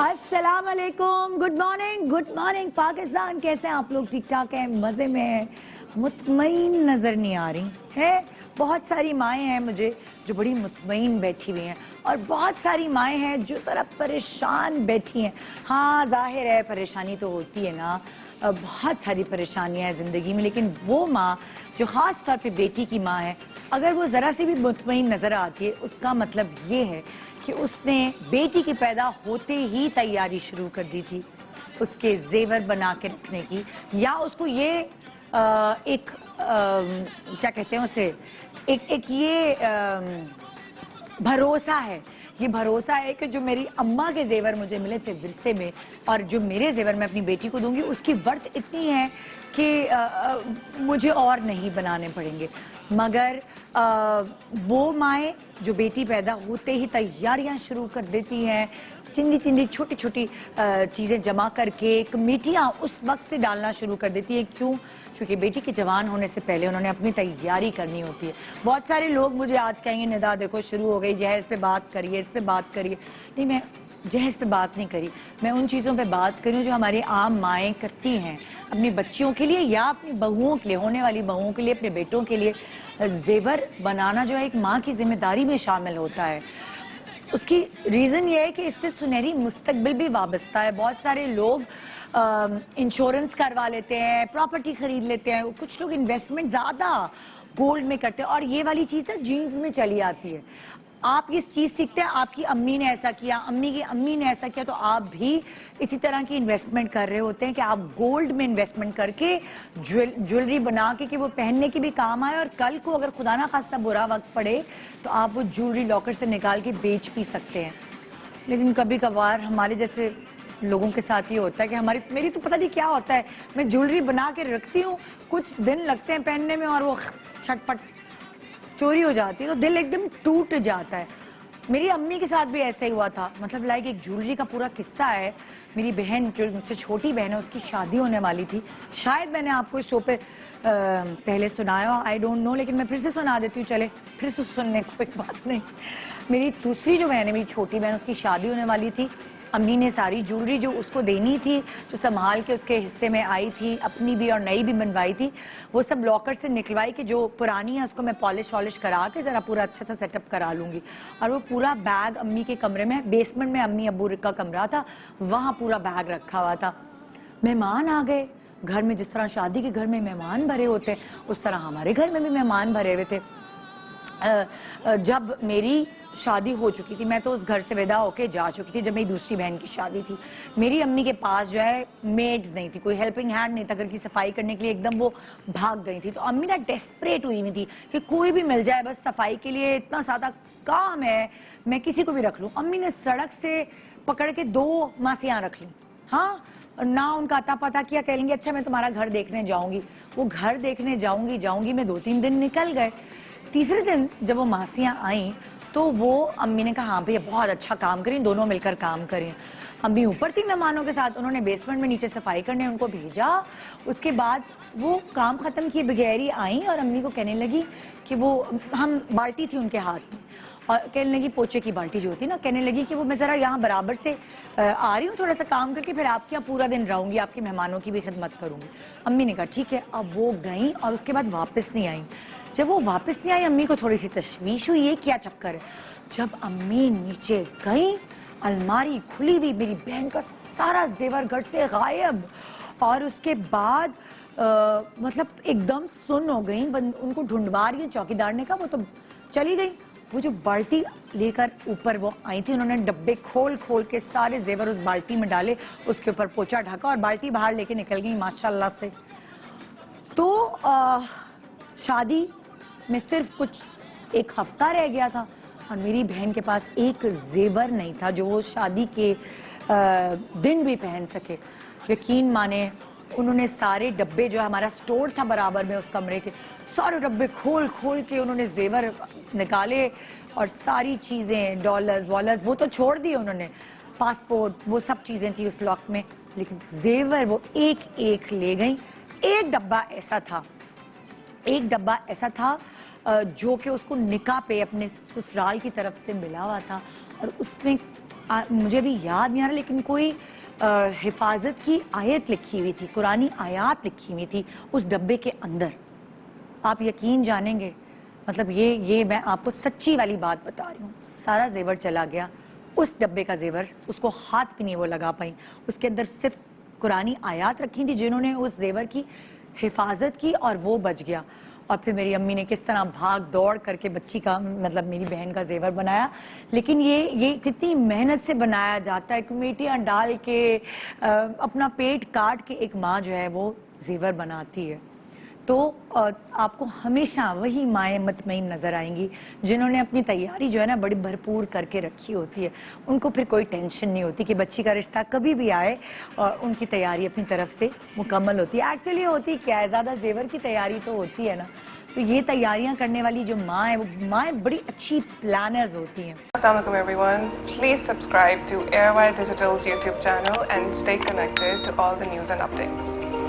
अस्सलाम वालेकुम, good morning Pakistan. कैसे हैं आप लोग? ठीक ठाक हैं, मज़े में हैं? मुतमईन नज़र नहीं आ रही है। बहुत सारी माएँ हैं मुझे जो बड़ी मुतमईन बैठी हुई हैं और बहुत सारी माएँ हैं जो ज़रा परेशान बैठी हैं। हाँ, ज़ाहिर है परेशानी तो होती है ना, बहुत सारी परेशानियाँ हैं ज़िंदगी में, लेकिन वो माँ जो ख़ास तौर पे बेटी की माँ है, अगर वो ज़रा सी भी मुतमईन नज़र आती है, उसका मतलब ये है कि उसने बेटी के पैदा होते ही तैयारी शुरू कर दी थी उसके जेवर बना के रखने की, या उसको ये क्या कहते हैं उसे, एक ये भरोसा है, ये भरोसा है कि जो मेरी अम्मा के जेवर मुझे मिले थे विरसे में और जो मेरे जेवर मैं अपनी बेटी को दूंगी उसकी वर्थ इतनी है कि मुझे और नहीं बनाने पड़ेंगे। मगर वो माएँ जो बेटी पैदा होते ही तैयारियां शुरू कर देती हैं, चिंदी चिंदी छोटी छोटी चीज़ें जमा करके कमेटियां उस वक्त से डालना शुरू कर देती है। क्यों? क्योंकि बेटी के जवान होने से पहले उन्होंने अपनी तैयारी करनी होती है। बहुत सारे लोग मुझे आज कहेंगे निदा देखो शुरू हो गई, जहेज पे बात करिए, इस पे बात करिए। नहीं, मैं जहेज पे बात नहीं करी, मैं उन चीज़ों पे बात करी जो हमारी आम माएँ करती हैं अपनी बच्चियों के लिए या अपनी बहुओं के लिए, होने वाली बहुओं के लिए, अपने बेटों के लिए। जेवर बनाना जो है एक माँ की जिम्मेदारी में शामिल होता है। उसकी रीज़न ये है कि इससे सुनहरी मुस्तकबिल भी वाबस्ता है। बहुत सारे लोग इंश्योरेंस करवा लेते हैं, प्रॉपर्टी खरीद लेते हैं, कुछ लोग इन्वेस्टमेंट ज़्यादा गोल्ड में करते हैं और ये वाली चीज़ ना जीन्स में चली आती है। आप ये चीज़ सीखते हैं, आपकी अम्मी ने ऐसा किया, अम्मी की अम्मी ने ऐसा किया, तो आप भी इसी तरह की इन्वेस्टमेंट कर रहे होते हैं कि आप गोल्ड में इन्वेस्टमेंट करके ज्वेलरी बना के कि वो पहनने की भी काम आए और कल को अगर खुदा ना खास्ता बुरा वक्त पड़े तो आप वो ज्वेलरी लॉकर से निकाल के बेच भी सकते हैं। लेकिन कभी कभार हमारे जैसे लोगों के साथ ये होता है कि मेरी तो पता नहीं क्या होता है, मैं ज्वेलरी बना के रखती हूँ, कुछ दिन लगते हैं पहनने में और वो छटपट चोरी हो जाती है, तो दिल एकदम टूट जाता है। मेरी अम्मी के साथ भी ऐसा ही हुआ था। मतलब लाइक एक ज्वेलरी का पूरा किस्सा है। मेरी बहन जो मुझसे छोटी बहन है उसकी शादी होने वाली थी, शायद मैंने आपको इस शो पे पहले सुनाया, आई डोंट नो, लेकिन मैं फिर से सुना देती हूँ, चले फिर से सुनने को, कोई बात नहीं। मेरी दूसरी जो बहन है, मेरी छोटी बहन, उसकी शादी होने वाली थी। अम्मी ने सारी ज्वेलरी जो उसको देनी थी, जो संभाल के उसके हिस्से में आई थी, अपनी भी और नई भी बनवाई थी, वो सब लॉकर से निकलवाई कि जो पुरानी है उसको मैं पॉलिश वॉलिश करा के ज़रा पूरा अच्छा सा सेटअप करा लूँगी। और वो पूरा बैग अम्मी के कमरे में, बेसमेंट में अम्मी अब्बू का कमरा था, वहाँ पूरा बैग रखा हुआ था। मेहमान आ गए घर में, जिस तरह शादी के घर में मेहमान भरे होते हैं उस तरह हमारे घर में भी मेहमान भरे हुए थे। जब मेरी शादी हो चुकी थी, मैं तो उस घर से विदा होके जा चुकी थी जब मेरी दूसरी बहन की शादी थी। मेरी अम्मी के पास जो है मेड्स नहीं थी, कोई हेल्पिंग हैंड नहीं था घर की सफाई करने के लिए, एकदम वो भाग गई थी। तो अम्मी ना डेस्परेट हुई हुई थी कि कोई भी मिल जाए, बस सफाई के लिए इतना सादा काम है, मैं किसी को भी रख लूँ। अम्मी ने सड़क से पकड़ के 2 मासियाँ रख ली। हाँ, ना उनका अता पता किया, कहेंगे अच्छा मैं तुम्हारा घर देखने जाऊंगी। वो घर देखने जाऊंगी में 2-3 दिन निकल गए। तीसरे दिन जब वो मासियाँ आई तो वो अम्मी ने कहा हाँ भैया बहुत अच्छा काम करें, दोनों मिलकर काम करें। अम्मी ऊपर थी मेहमानों के साथ, उन्होंने बेसमेंट में नीचे सफाई करने उनको भेजा। उसके बाद वो काम खत्म किए बगैर ही आई और अम्मी को कहने लगी कि वो, हम बाल्टी थी उनके हाथ में और कहने लगी, पोचे की बाल्टी जो होती है ना, कहने लगी कि वो मैं ज़रा यहाँ बराबर से आ रही हूँ, थोड़ा सा काम करके फिर आपके यहाँ पूरा दिन रहूँगी, आपके मेहमानों की भी खिदमत करूँगी। अम्मी ने कहा ठीक है। अब वो गई और उसके बाद वापस नहीं आई। जब वो वापस नहीं आई अम्मी को थोड़ी सी तशवीश हुई, ये क्या चक्कर है। जब अम्मी नीचे गई, अलमारी खुली हुई, मेरी बहन का सारा जेवर घर से गायब। और उसके बाद मतलब एकदम सुन हो गई, उनको ढूंढवा रही है चौकीदार ने कहा, वो तो चली गई। वो जो बाल्टी लेकर ऊपर वो आई थी, उन्होंने डब्बे खोल खोल के सारे जेवर उस बाल्टी में डाले, उसके ऊपर पोछा ढका और बाल्टी बाहर लेके निकल गई माशाल्लाह से। तो शादी में सिर्फ कुछ 1 हफ्ता रह गया था और मेरी बहन के पास एक जेवर नहीं था जो वो शादी के दिन भी पहन सके। यकीन माने, उन्होंने सारे डब्बे, जो हमारा स्टोर था बराबर में उस कमरे के, सारे डब्बे खोल खोल के उन्होंने जेवर निकाले और सारी चीज़ें, डॉलर्स वॉलर्स वो तो छोड़ दिए उन्होंने, पासपोर्ट, वो सब चीज़ें थी उस लॉक में, लेकिन जेवर वो एक एक ले गई। एक डब्बा ऐसा था जो कि उसको निकाह पे अपने ससुराल की तरफ से मिला हुआ था और उसमें مجھے بھی یاد نہیں آ رہا لیکن کوئی حفاظت کی آیت لکھی ہوئی تھی, قرآنی آیات لکھی ہوئی تھی اس ڈبے کے اندر. آپ یقین جانیں گے, مطلب یہ میں آپ کو سچی والی بات بتا رہی ہوں, سارا زیور چلا گیا, اس ڈبے کا زیور اس کو ہاتھ بھی نہیں وہ لگا پائیں, اس کے اندر صرف قرآنی آیات رکھی تھی جنہوں نے اس زیور کی حفاظت کی اور وہ بچ گیا. اور پھر میری امی نے کس طرح بھاگ دوڑ کر کے بچی کا مطلب میری بہن کا زیور بنایا. لیکن یہ کتنی محنت سے بنایا جاتا ہے, کمیٹیاں ڈال کے اپنا پیٹ کاٹ کے ایک ماں جو ہے وہ زیور بناتی ہے. تو آپ کو ہمیشہ وہی مائیں مطمئن نظر آئیں گی جنہوں نے اپنی تیاری جو ہے نا بڑی بھرپور کر کے رکھی ہوتی ہے. ان کو پھر کوئی ٹینشن نہیں ہوتی کہ بچی کا رشتہ کبھی بھی آئے, اور ان کی تیاری اپنی طرف سے مکمل ہوتی ہے. ایکچولی ہوتی کیا ہے, زیادہ زیور کی تیاری تو ہوتی ہے نا, تو یہ تیاریاں کرنے والی جو ماں ہے وہ مائیں بڑی اچھی پلانرز ہوتی ہیں. Assalamu alaikum everyone. Please subscribe to Airwire Digital's YouTube channel and stay connected to all the news and updates.